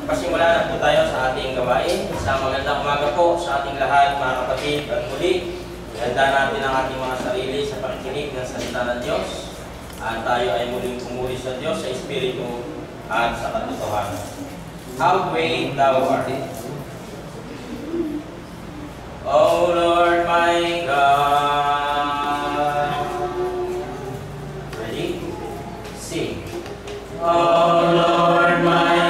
Pasimula na po tayo sa ating gawain. Isang magandang umaga po sa ating lahat, mga kapatid. At muli, ihanda natin ang ating mga sarili sa pakikinig ng salita ng Diyos. At tayo ay muling pumuli sa Diyos sa Espiritu at sa katotohanan. How great thou art! O Lord my God. Ready? Sing. O Lord my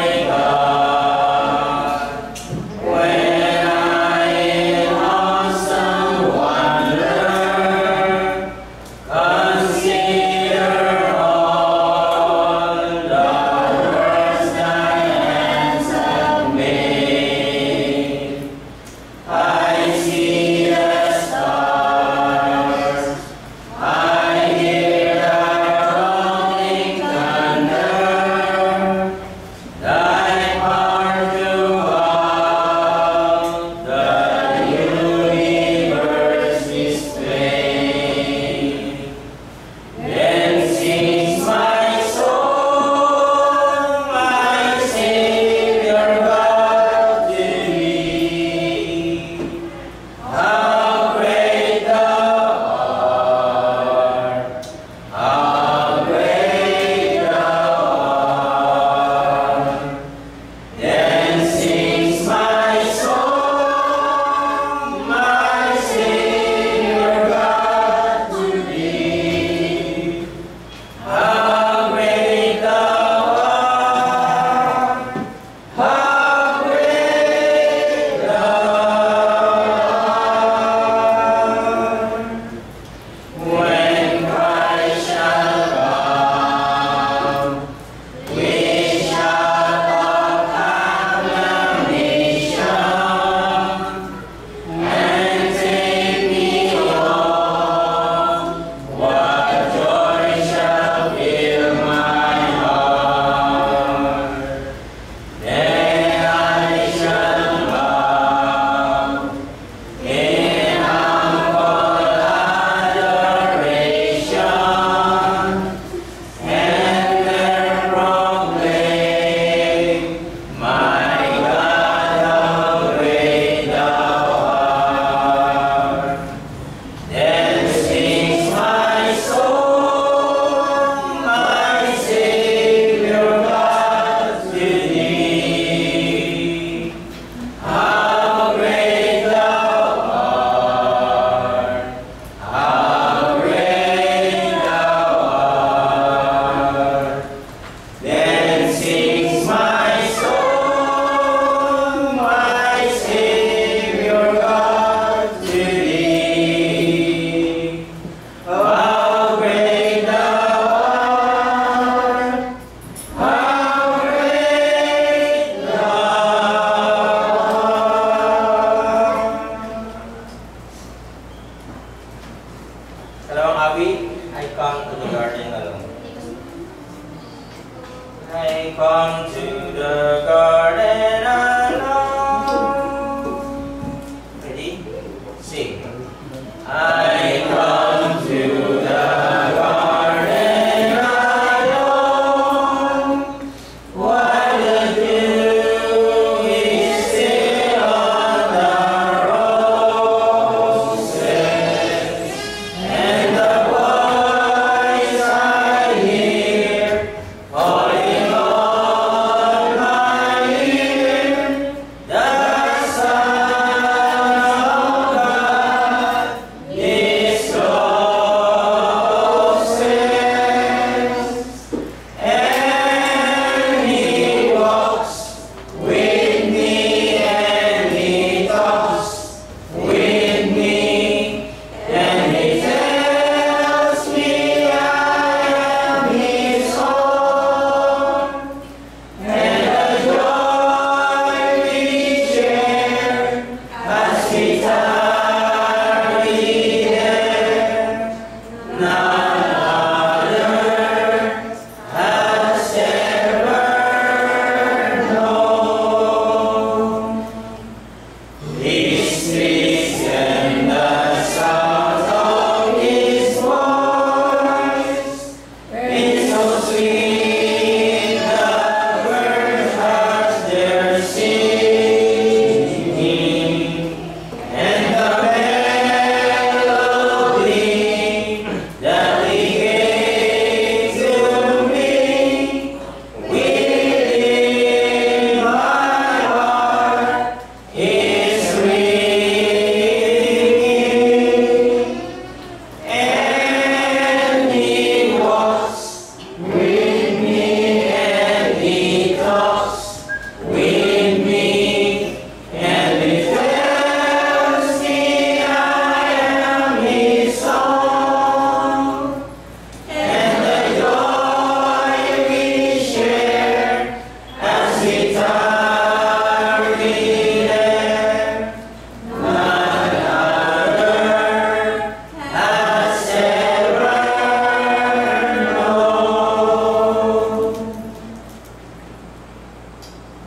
Oh,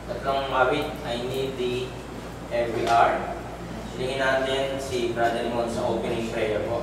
Tatlong awit, I need thee every hour. Silingin natin si Brother Limon sa opening prayer po.